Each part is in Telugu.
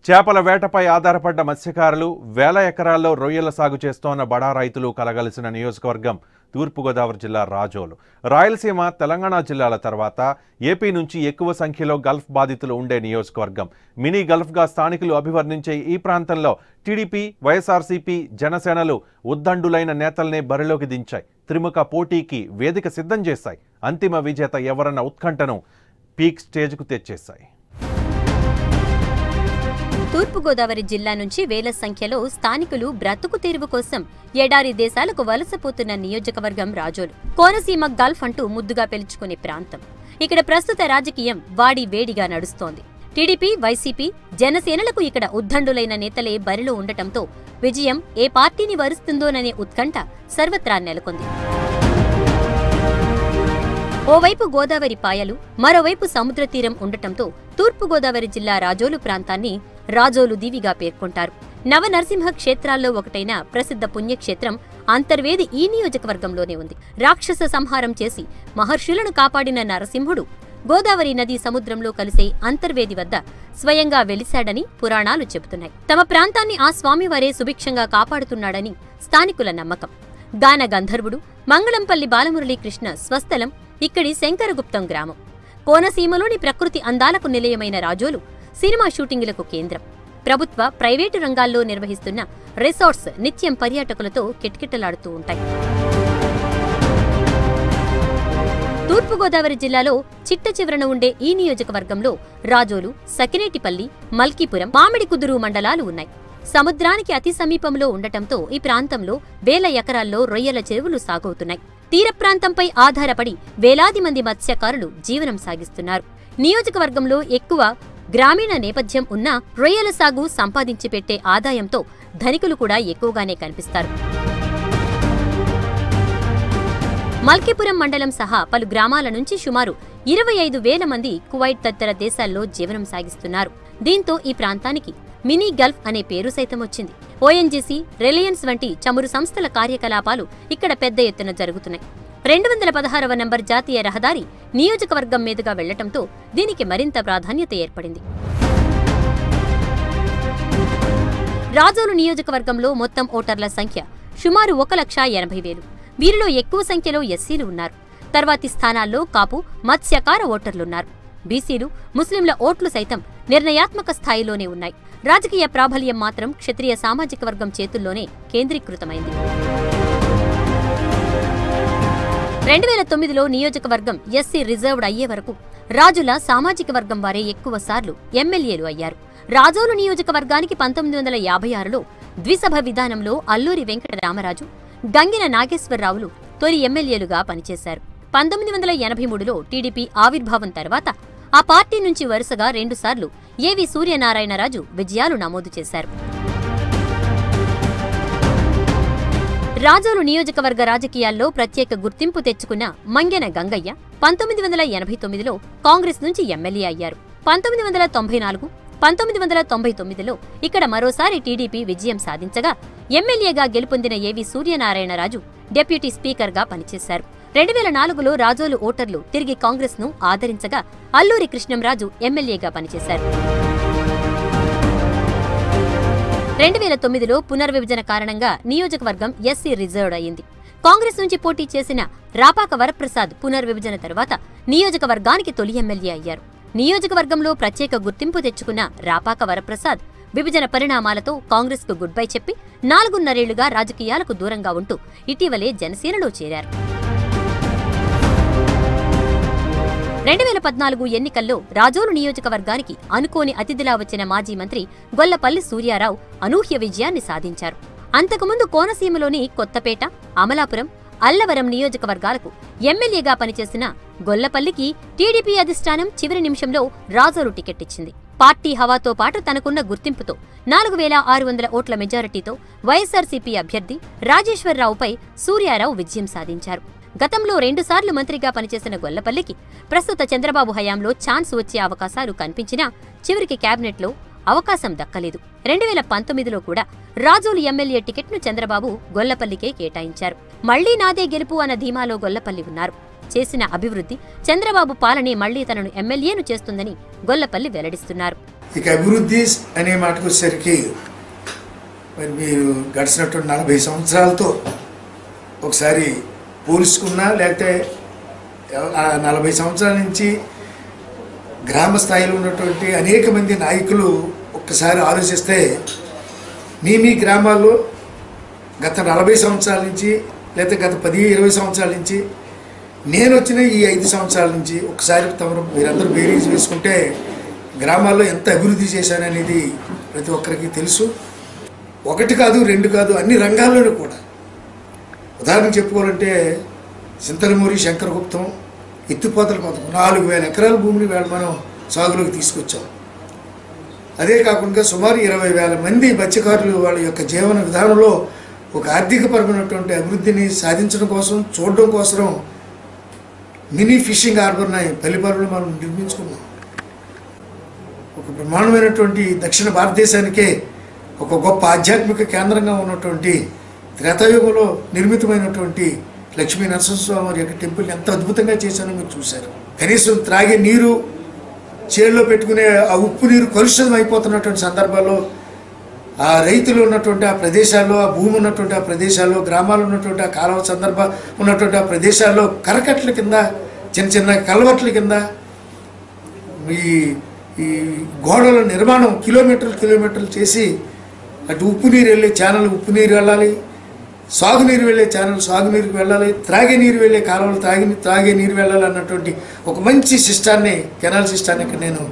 చేపల వేటపై ఆధారపడ్డ మత్స్యకారులు వేల ఎకరాల్లో రొయ్యల సాగు చేస్తోన్న బడా రైతులు కలగలిసిన నియోజకవర్గం తూర్పుగోదావరి జిల్లా రాజోలు. రాయలసీమ, తెలంగాణ జిల్లాల తర్వాత ఏపీ నుంచి ఎక్కువ సంఖ్యలో గల్ఫ్ బాధితులు ఉండే నియోజకవర్గం. మినీ గల్ఫ్గా స్థానికులు అభివర్ణించే ఈ ప్రాంతంలో టీడీపీ, వైఎస్ఆర్సీపీ, జనసేనలు ఉద్దండులైన నేతల్నే బరిలోకి దించాయి. త్రిముఖ పోటీకి వేదిక సిద్ధం చేశాయి. అంతిమ విజేత ఎవరన్న ఉత్కంఠను పీక్ స్టేజ్కు తెచ్చేశాయి. తూర్పుగోదావరి జిల్లా నుంచి వేల సంఖ్యలో స్థానికులు బ్రతుకు తెరువు కోసం ఎడారి దేశాలకు వలసపోతున్న నియోజకవర్గం రాజోలు. కోనసీమ గల్ఫ్ అంటూ ముద్దుగా పిలుచుకునే ప్రాంతం. ఇక్కడ ప్రస్తుత రాజకీయం వాడి వేడిగా నడుస్తోంది. టీడీపీ, వైసీపీ, జనసేనలకు ఇక్కడ ఉద్దండులైన నేతలే బరిలో ఉండటంతో విజయం ఏ పార్టీని వరుస్తుందోననే ఉత్కంఠ సర్వత్రా నెలకొంది. ఓవైపు గోదావరి పాయలు, మరోవైపు సముద్ర తీరం ఉండటంతో తూర్పుగోదావరి జిల్లా రాజోలు ప్రాంతాన్ని రాజోలు దీవిగా పేర్కొంటారు. నవనరసింహ క్షేత్రాల్లో ఒకటైన ప్రసిద్ధ పుణ్యక్షేత్రం అంతర్వేది ఈ నియోజకవర్గంలోనే ఉంది. రాక్షస సంహారం చేసి మహర్షులను కాపాడిన నరసింహుడు గోదావరి నదీ సముద్రంలో కలిసే అంతర్వేది వద్ద స్వయంగా వెలిశాడని పురాణాలు చెబుతున్నాయి. తమ ప్రాంతాన్ని ఆ స్వామివారే సుభిక్షంగా కాపాడుతున్నాడని స్థానికుల నమ్మకం. గాన గంధర్వుడు మంగళంపల్లి బాలమురళీకృష్ణ స్వస్థలం ఇక్కడి శంకరగుప్తం గ్రామం. కోనసీమలోని ప్రకృతి అందాలకు నిలయమైన రాజోలు సినిమా షూటింగులకు కేంద్రం. ప్రభుత్వ, ప్రైవేటు రంగాల్లో నిర్వహిస్తున్న రిసార్ట్స్ నిత్యం పర్యాటకులతో కిటకిటలాడుతూ ఉంటాయి. తూర్పుగోదావరి జిల్లాలో చిట్ట చివరన ఉండే ఈ నియోజకవర్గంలో రాజోలు, సకినేటిపల్లి, మల్కీపురం, మామిడికుదురు మండలాలు ఉన్నాయి. సముద్రానికి అతి సమీపంలో ఉండటంతో ఈ ప్రాంతంలో వేల ఎకరాల్లో రొయ్యల చెరువులు సాగవుతున్నాయి. తీర ప్రాంతంపై ఆధారపడి వేలాది మంది మత్స్యకారులు జీవనం సాగిస్తున్నారు. నియోజకవర్గంలో ఎక్కువ గ్రామీణ నేపథ్యం ఉన్న రొయ్యల సాగు సంపాదించి పెట్టే ఆదాయంతో ధనికులు కూడా ఎక్కువగానే కనిపిస్తారు. మల్కీపురం మండలం సహా పలు గ్రామాల నుంచి సుమారు 25,000 మంది కువైట్ తదితర దేశాల్లో జీవనం సాగిస్తున్నారు. దీంతో ఈ ప్రాంతానికి మినీ గల్ఫ్ అనే పేరు సైతం వచ్చింది. ఓఎన్జీసీ, రిలయన్స్ వంటి చమురు సంస్థల కార్యకలాపాలు ఇక్కడ పెద్ద ఎత్తున జరుగుతున్నాయి. 216వ నంబర్ జాతీయ రహదారి నియోజకవర్గం మీదుగా వెళ్లటంతో దీనికి మరింత ప్రాధాన్యత ఏర్పడింది. రాజోలు నియోజకవర్గంలో మొత్తం ఓటర్ల సంఖ్య సుమారు 1,80,000. వీరిలో ఎక్కువ సంఖ్యలో ఎస్సీలు ఉన్నారు. తర్వాతి స్థానాల్లో కాపు, మత్స్యకార ఓటర్లున్నారు. బీసీలు, ముస్లింల ఓట్లు సైతం నిర్ణయాత్మక స్థాయిలోనే ఉన్నాయి. రాజకీయ ప్రాబల్యం మాత్రం క్షత్రియ సామాజిక వర్గం చేతుల్లోనే కేంద్రీకృతమైంది. 2009లో నియోజకవర్గం ఎస్సీ రిజర్వ్డ్ అయ్యే వరకు రాజుల సామాజిక వర్గం వారే ఎక్కువ సార్లు ఎమ్మెల్యేలు అయ్యారు. రాజోలు నియోజకవర్గానికి 1956లో ద్విసభ విధానంలో అల్లూరి వెంకట రామరాజు, గంగిన నాగేశ్వరరావులు తొలి ఎమ్మెల్యేలుగా పనిచేశారు. 1983లో టీడీపీ ఆవిర్భావం తర్వాత ఆ పార్టీ నుంచి వరుసగా 2 సార్లు ఏవి సూర్యనారాయణరాజు విజయాలు నమోదు చేశారు. రాజోలు నియోజకవర్గ రాజకీయాల్లో ప్రత్యేక గుర్తింపు తెచ్చుకున్న మంగెన గంగయ్య 1989లో కాంగ్రెస్ నుంచి ఎమ్మెల్యే అయ్యారు. 1994, 1999లో ఇక్కడ మరోసారి టీడీపీ విజయం సాధించగా ఎమ్మెల్యేగా గెలుపొందిన ఏవి సూర్యనారాయణరాజు డిప్యూటీ స్పీకర్గా పనిచేశారు. 2004లో రాజోలు ఓటర్లు తిరిగి కాంగ్రెస్ ను ఆదరించగా అల్లూరి కృష్ణంరాజు ఎమ్మెల్యేగా పనిచేశారు. 2009లో పునర్విభజన కారణంగా నియోజకవర్గం ఎస్సీ రిజర్వ్డ్ అయింది. కాంగ్రెస్ నుంచి పోటీ చేసిన రాపాక వరప్రసాద్ పునర్విభజన తర్వాత నియోజకవర్గానికి తొలి ఎమ్మెల్యే అయ్యారు. నియోజకవర్గంలో ప్రత్యేక గుర్తింపు తెచ్చుకున్న రాపాక వరప్రసాద్ విభజన పరిణామాలతో కాంగ్రెస్ కు గుడ్ బై చెప్పి 4.5 ఏళ్లుగా రాజకీయాలకు దూరంగా ఉంటూ ఇటీవలే జనసేనలో చేరారు. 2014 ఎన్నికల్లో రాజోలు నియోజకవర్గానికి అనుకోని అతిథిలా వచ్చిన మాజీ మంత్రి గొల్లపల్లి సూర్యారావు అనూహ్య విజయాన్ని సాధించారు. అంతకుముందు కోనసీమలోని కొత్తపేట, అమలాపురం, అల్లవరం నియోజకవర్గాలకు ఎమ్మెల్యేగా పనిచేసిన గొల్లపల్లికి టీడీపీ అధిష్టానం చివరి నిమిషంలో రాజోలు టికెట్ ఇచ్చింది. పార్టీ హవాతో పాటు తనకున్న గుర్తింపుతో 4,600 ఓట్ల మెజారిటీతో వైఎస్ఆర్సీపీ అభ్యర్థి రాజేశ్వరరావుపై సూర్యారావు విజయం సాధించారు. గతంలో 2 సార్లు మంత్రిగా పనిచేసిన గొల్లపల్లికి ప్రస్తుత చంద్రబాబు హయాంలో ఛాన్స్ వచ్చే అవకాశాలు కనిపించినా చివరికి కేబినెట్లో అవకాశం దక్కలేదు. 2019లో కూడా రాజోలు ఎమ్మెల్యే టికెట్ను చంద్రబాబు గొల్లపల్లికే కేటాయించారు. మళ్లీ నాదే గెలుపు అన్న ధీమాలో గొల్లపల్లి ఉన్నారు. చేసిన అభివృద్ధి చంద్రబాబు పాలనే మళ్లీ తనను ఎమ్మెల్యేను చేస్తుందని గొల్లపల్లి వెల్లడిస్తున్నారు. ఇక అభివృద్ధి అనే మాటకు వచ్చేసరికి మరి మీరు గడిచినటువంటి 40 సంవత్సరాలతో ఒకసారి పోల్చుకున్నా, లేకపోతే 40 సంవత్సరాల నుంచి గ్రామ స్థాయిలో ఉన్నటువంటి అనేక మంది నాయకులు ఒక్కసారి ఆలోచిస్తే మీ గ్రామాల్లో గత 40 సంవత్సరాల నుంచి లేకపోతే గత 10-20 సంవత్సరాల నుంచి నేను వచ్చిన ఈ 5 సంవత్సరాల నుంచి ఒకసారి మీరందరూ బేరీజ్ వేసుకుంటే గ్రామాల్లో ఎంత అభివృద్ధి చేశాననేది ప్రతి ఒక్కరికి తెలుసు. 1 కాదు 2 కాదు, అన్ని రంగాల్లోనూ కూడా. ఉదాహరణ చెప్పుకోవాలంటే చింతలమూరి శంకరగుప్తం ఎత్తిపోతల పథకం 4,000 ఎకరాల భూమిని వేళ మనం సాగులోకి తీసుకొచ్చాం. అదే కాకుండా సుమారు 20,000 మంది మత్స్యకారులు వాళ్ళ యొక్క జీవన విధానంలో ఒక ఆర్థికపరమైనటువంటి అభివృద్ధిని సాధించడం కోసం, చూడడం కోసం మినీ ఫిషింగ్ హార్బర్ని పల్లిపరులు మనం నిర్మించుకున్నాం. ఒక బ్రహ్మాండమైనటువంటి దక్షిణ భారతదేశానికే ఒక గొప్ప ఆధ్యాత్మిక కేంద్రంగా ఉన్నటువంటి త్రేతాయుగంలో నిర్మితమైనటువంటి లక్ష్మీ నరసింహస్వామి వారి యొక్క టెంపుల్ ఎంత అద్భుతంగా చేశానో మీరు చూశారు. కనీసం త్రాగే నీరు చేల్లో పెట్టుకునే ఆ ఉప్పు నీరు కలుషితం అయిపోతున్నటువంటి సందర్భాల్లో ఆ రైతులు ఉన్నటువంటి ఆ ప్రదేశాల్లో, ఆ భూమి ఉన్నటువంటి ఆ ప్రదేశాల్లో, గ్రామాలు ఉన్నటువంటి ఆ కాలువ ఉన్నటువంటి ఆ ప్రదేశాల్లో కరకట్ల కింద, చిన్న చిన్న కలవట్ల కింద ఈ గోడల నిర్మాణం కిలోమీటర్లు చేసి అటు ఉప్పు నీరు వెళ్ళే ఛానల్ ఉప్పు నీరు వెళ్ళాలి, సాగునీరు వెళ్ళే ఛానల్ సాగునీరుకి వెళ్ళాలి, త్రాగే నీరు వెళ్ళే కాలువలు త్రాగే నీరు వెళ్ళాలి అన్నటువంటి ఒక మంచి సిస్టాన్ని, కెనాల్ సిస్టాన్ని ఇక్కడ నేను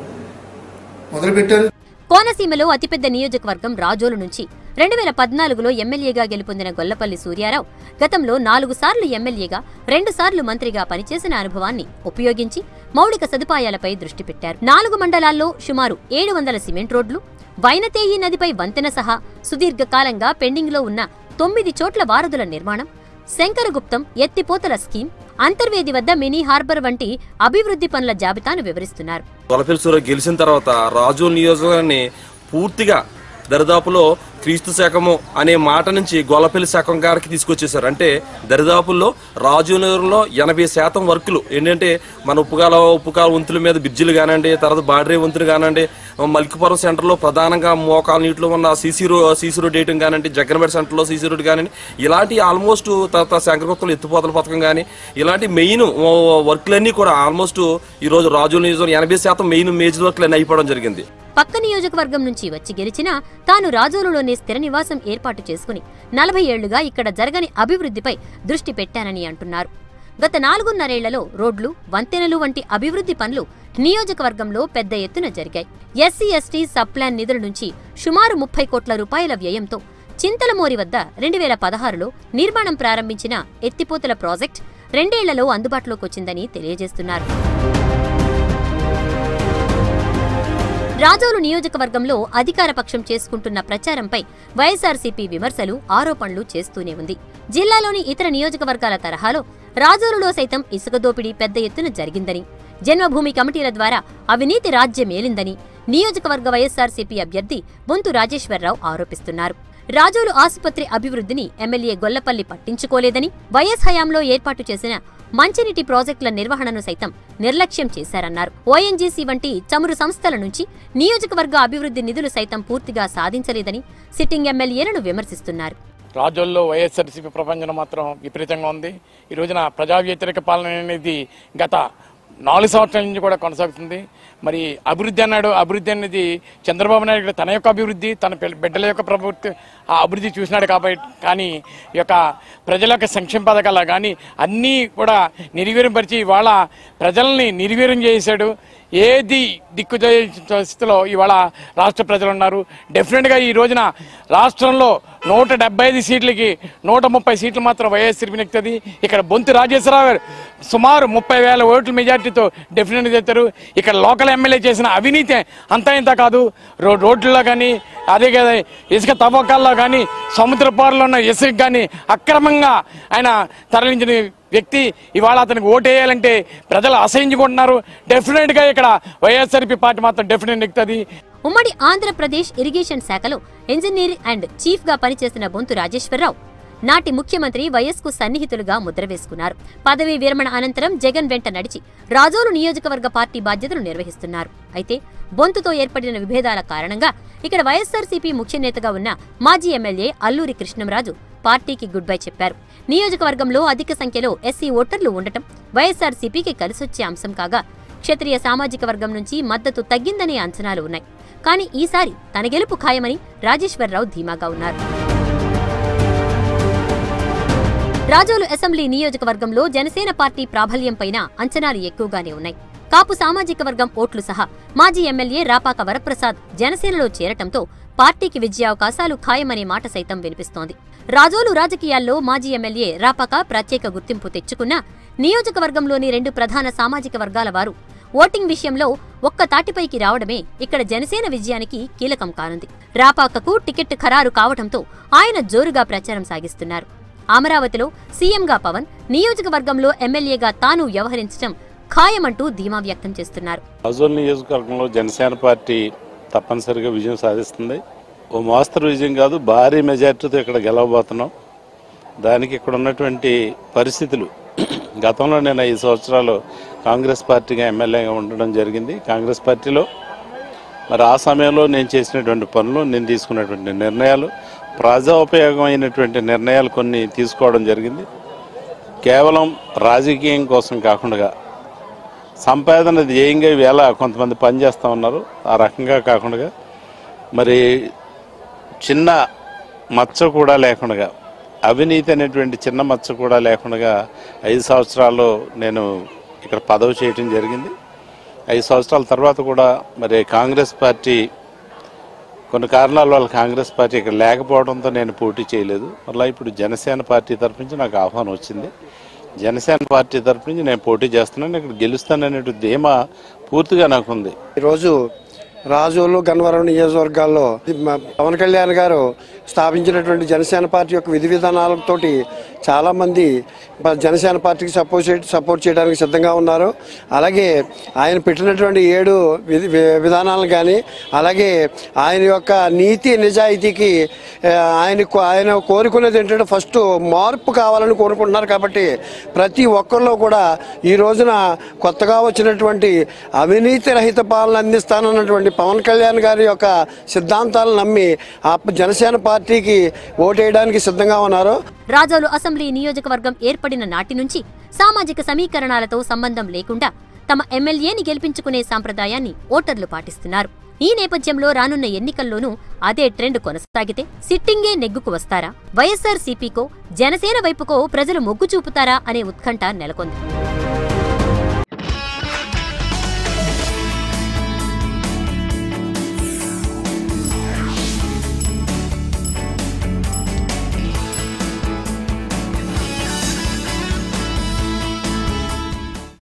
మొదలుపెట్టాను. కోనసీమలో అతిపెద్ద నియోజకవర్గం రాజోలు నుంచి 2014లో ఎమ్మెల్యేగా గెలుపొందిన గొల్లపల్లి సూర్యారావు గతంలో 4 సార్లు ఎమ్మెల్యేగా 2 సార్లు మంత్రిగా పనిచేసిన అనుభవాన్ని ఉపయోగించి మౌలిక సదుపాయాలపై దృష్టి పెట్టారు. 4 మండలాల్లో సుమారు 700 సిమెంట్ రోడ్లు, వైనతేయి నదిపై వంతెన సహా సుదీర్ఘకాలంగా పెండింగ్లో ఉన్న 9 చోట్ల వారధుల నిర్మాణం, శంకరగుప్తం ఎత్తిపోతల స్కీమ్, అంతర్వేది వద్ద మినీ హార్బర్ వంటి అభివృద్ధి పనుల జాబితాను వివరిస్తున్నారు. గొల్లపల్లి సూర్య గెలిచిన తర్వాత రాజోలు నియోజకవర్గాన్ని పూర్తిగా దరిదాపులో క్రీస్తు శకము అనే మాట నుంచి గొల్లపల్లి శకం గారికి తీసుకొచ్చేసారు. అంటే దరిదాపుల్లో రాజోనగరంలో 80% వర్కులు ఏంటంటే మన ఉప్పుకాల వంతుల మీద బ్రిడ్జిలు కానివ్వండి, తర్వాత బాడ్రే వంతులు కానివ్వండి, మల్కిపురం సెంటర్లో ప్రధానంగా మోకాల నీటిలో ఉన్న సీసీ రోడ్ వేయటం కానివ్వండి, జగ్గనపేట సెంటర్లో సీసీ రోడ్ కానివ్వండి, ఇలాంటి ఆల్మోస్ట్ తర్వాత శంకరగుప్తంలో ఎత్తిపోతల పథకం కానీ ఇలాంటి మెయిన్ వర్క్లన్నీ కూడా ఆల్మోస్ట్ ఈరోజు రాజోలు నియోజకవర్గం 80% మెయిన్ మేజర్ వర్క్లన్నీ అయిపోవడం జరిగింది. పక్క నియోజకవర్గం నుంచి వచ్చి గెలిచినా తాను రాజోలులోనే స్థిర నివాసం ఏర్పాటు చేసుకుని 40 ఏళ్లుగా ఇక్కడ జరగని అభివృద్ధిపై దృష్టి పెట్టానని అంటున్నారు. గత 4.5 ఏళ్లలో రోడ్లు, వంతెనలు వంటి అభివృద్ధి పనులు నియోజకవర్గంలో పెద్ద ఎత్తున జరిగాయి. ఎస్సీ ఎస్టీ సబ్ ప్లాన్ నిధుల నుంచి సుమారు 30 కోట్ల రూపాయల వ్యయంతో చింతలమూరి వద్ద 2016లో నిర్మాణం ప్రారంభించిన ఎత్తిపోతల ప్రాజెక్ట్ 2 ఏళ్లలో అందుబాటులోకి వచ్చిందని తెలియజేస్తున్నారు. రాజోలు నియోజకవర్గంలో అధికార పక్షం చేసుకుంటున్న ప్రచారంపై వైఎస్ఆర్సీపీ విమర్శలు, ఆరోపణలు చేస్తూనే ఉంది. జిల్లాలోని ఇతర నియోజకవర్గాల తరహాలో రాజోలులో సైతం ఇసుక దోపిడీ పెద్ద ఎత్తున జరిగిందని, జన్మభూమి కమిటీల ద్వారా అవినీతి రాజ్యమేలిందని నియోజకవర్గ వైఎస్ఆర్సీపీ అభ్యర్థి బొంతు రాజేశ్వరరావు ఆరోపిస్తున్నారు. రాజోలు ఆసుపత్రి అభివృద్ధిని ఎమ్మెల్యే గొల్లపల్లి పట్టించుకోలేదని, వైఎస్ హయాంలో ఏర్పాటు చేసిన మంచినీటి ప్రాజెక్టుల నిర్వహణను సైతం నిర్లక్ష్యం చేశారన్నారు. ఓఎన్జీసీ వంటి చమురు సంస్థల నుంచి నియోజకవర్గ అభివృద్ధి నిధులు సైతం పూర్తిగా సాధించలేదని సిట్టింగ్ ఎమ్మెల్యేలను విమర్శిస్తున్నారు. రాజోల్లో వైఎస్ఆర్సీపీ ప్రపంచం మాత్రం విపరీతంగా ఉంది. ఈ రోజున ప్రజా వ్యతిరేక పాలన అనేది గత 4 సంవత్సరాల నుంచి కూడా కొనసాగుతుంది. మరి అభివృద్ధి అన్నాడు, అభివృద్ధి అనేది చంద్రబాబు నాయుడు తన యొక్క అభివృద్ధి, తన బిడ్డల యొక్క ప్రభుత్వం ఆ అభివృద్ధి చూసినాడు కాబట్టి, కానీ ఈ యొక్క ప్రజల యొక్క సంక్షేమ పథకాలు కానీ అన్నీ కూడా నిర్వీర్యంపరిచి వాళ్ళ ప్రజల్ని నిర్వీర్యం చేశాడు. ఏది దిక్కుజయ స్థితిలో ఇవాళ రాష్ట్ర ప్రజలు ఉన్నారు. డెఫినెట్గా ఈ రోజున రాష్ట్రంలో 175 సీట్లకి 130 సీట్లు మాత్రం వైఎస్ఆర్సీపీ నెక్కుతుంది. ఇక్కడ బొంతు రాజేశ్వరరావు గారు సుమారు 30,000 ఓట్ల మెజార్టీతో డెఫినెట్గా చేస్తారు. ఇక్కడ లోకల్ ఎమ్మెల్యే చేసిన అవినీతి అంతా ఇంత కాదు. రోడ్లలో కానీ, అదే కదా ఇసుక తవ్వకాల్లో కానీ, సముద్రపారులో ఉన్న ఇసుక కానీ అక్రమంగా ఆయన తరలించిన వ్యక్తి. ఇవాళ అతనికి ఓటేయాలంటే ప్రజలు అసహించుకుంటున్నారు. డెఫినెట్గా ఇక్కడ వైఎస్ఆర్సీపీ పార్టీ మాత్రం డెఫినెట్ నెక్కుతుంది. ఉమ్మడి ఆంధ్రప్రదేశ్ ఇరిగేషన్ శాఖలో ఇంజనీర్ అండ్ చీఫ్ గా పనిచేసిన బొంతు రాజేశ్వరరావు నాటి ముఖ్యమంత్రి వైఎస్ కు సన్నిహితులుగా ముద్ర వేసుకున్నారు. పదవీ విరమణ అనంతరం జగన్ వెంట నడిచి రాజోలు నియోజకవర్గ పార్టీ బాధ్యతలు నిర్వహిస్తున్నారు. అయితే బొంతుతో ఏర్పడిన విభేదాల కారణంగా ఇక్కడ వైఎస్ఆర్సీపీ ముఖ్య నేతగా ఉన్న మాజీ ఎమ్మెల్యే అల్లూరి కృష్ణంరాజు పార్టీకి గుడ్ బై చెప్పారు. నియోజకవర్గంలో అధిక సంఖ్యలో ఎస్సీ ఓటర్లు ఉండటం వైఎస్ఆర్సీపీకి కలిసొచ్చే అంశం కాగా క్షత్రియ సామాజిక వర్గం నుంచి మద్దతు తగ్గిందనే అంచనాలు ఉన్నాయి. కానీ ఈసారి తన గెలుపు ఖాయమని రాజేశ్వరరావు ధీమాగా ఉన్నారు. రాజోలు అసెంబ్లీ నియోజకవర్గంలో జనసేన పార్టీ ప్రాబల్యంపైన అంచనాలు ఎక్కువగానే ఉన్నాయి. కాపు సామాజిక వర్గం ఓట్లు సహా మాజీ ఎమ్మెల్యే రాపాక వరప్రసాద్ జనసేనలో చేరటంతో పార్టీకి విజయావకాశాలు ఖాయమనే మాట సైతం వినిపిస్తోంది. రాజోలు రాజకీయాల్లో మాజీ ఎమ్మెల్యే రాపాక ప్రత్యేక గుర్తింపు తెచ్చుకున్నా నియోజకవర్గంలోని 2 ప్రధాన సామాజిక వర్గాల వారు ఓటింగ్ విషయంలో ఒక్క తాటిపైకి రావడమే ఇక్కడ జనసేన విజయానికి కీలకం కానుంది. రాపాకకు టికెట్ ఖరారు కావడంతో ఆయన జోరుగా ప్రచారం సాగిస్తున్నారు. అమరావతిలో సీఎంగా పవన్, నియోజకవర్గంలో ఎమ్మెల్యేగా తాను వ్యవహరించడం ఖాయమంటూ ధీమా వ్యక్తం చేస్తున్నారు. రాజోలు నియోజకవర్గంలో జనసేన పార్టీ తప్పనిసరిగా విజయం సాధిస్తుంది. ఓ మోస్తరు విజయం కాదు, భారీ మెజార్టీతో ఇక్కడ గెలవబోతున్నాం. దానికి ఇక్కడ ఉన్నటువంటి పరిస్థితులు, గతంలో నేను 5 సంవత్సరాలు కాంగ్రెస్ పార్టీగా ఎమ్మెల్యేగా ఉండడం జరిగింది. కాంగ్రెస్ పార్టీలో మరి ఆ సమయంలో నేను చేసినటువంటి పనులు, నేను తీసుకున్నటువంటి నిర్ణయాలు, ప్రజోపయోగమైనటువంటి నిర్ణయాలు కొన్ని తీసుకోవడం జరిగింది. కేవలం రాజకీయం కోసం కాకుండా సంపాదన ధ్యేయంగా వేళ కొంతమంది పనిచేస్తూ ఉన్నారు. ఆ రకంగా కాకుండా మరి చిన్న మచ్చ కూడా లేకుండా, అవినీతి అనేటువంటి చిన్న మచ్చ కూడా లేకుండా 5 సంవత్సరాల్లో నేను ఇక్కడ పదవి చేయటం జరిగింది. 5 సంవత్సరాల తర్వాత కూడా మరి కాంగ్రెస్ పార్టీ కొన్ని కారణాల వల్ల కాంగ్రెస్ పార్టీ ఇక్కడ లేకపోవడంతో నేను పోటీ చేయలేదు. మళ్ళీ ఇప్పుడు జనసేన పార్టీ తరఫు నుంచి నాకు ఆహ్వానం వచ్చింది. జనసేన పార్టీ తరఫు నుంచి నేను పోటీ చేస్తున్నాను, ఇక్కడ గెలుస్తాననే ధీమా పూర్తిగా నాకుంది. ఈరోజు రాజోలు, గన్నవరం నియోజకవర్గాల్లో పవన్ కళ్యాణ్ గారు స్థాపించినటువంటి జనసేన పార్టీ యొక్క విధి విధానాలతోటి చాలామంది జనసేన పార్టీకి సపోర్ట్ చేయడానికి సిద్ధంగా ఉన్నారు. అలాగే ఆయన పెట్టినటువంటి 7 విధానాలను కానీ, అలాగే ఆయన యొక్క నీతి నిజాయితీకి ఆయన కోరుకునేది ఏంటంటే ఫస్ట్ మార్పు కావాలని కోరుకుంటున్నారు. కాబట్టి ప్రతి ఒక్కరిలో కూడా ఈ రోజున కొత్తగా వచ్చినటువంటి అవినీతి రహిత పాలన అందిస్తానన్నటువంటి పవన్ కళ్యాణ్ గారి యొక్క సిద్ధాంతాలను నమ్మి ఆ జనసేన పార్టీకి ఓటేయడానికి సిద్ధంగా ఉన్నారు. రాజోలు అసెంబ్లీ నియోజకవర్గం ఏర్పడిన నాటి నుంచి సామాజిక సమీకరణాలతో సంబంధం లేకుండా తమ ఎమ్మెల్యేని గెలిపించుకునే సాంప్రదాయాన్ని ఓటర్లు పాటిస్తున్నారు. ఈ నేపథ్యంలో రానున్న ఎన్నికల్లోనూ అదే ట్రెండ్ కొనసాగితే సిట్టింగే నెగ్గుకు వస్తారా, వైఎస్ఆర్సీపీకో జనసేన వైపుకో ప్రజలు మొగ్గు చూపుతారా అనే ఉత్కంఠ నెలకొంది.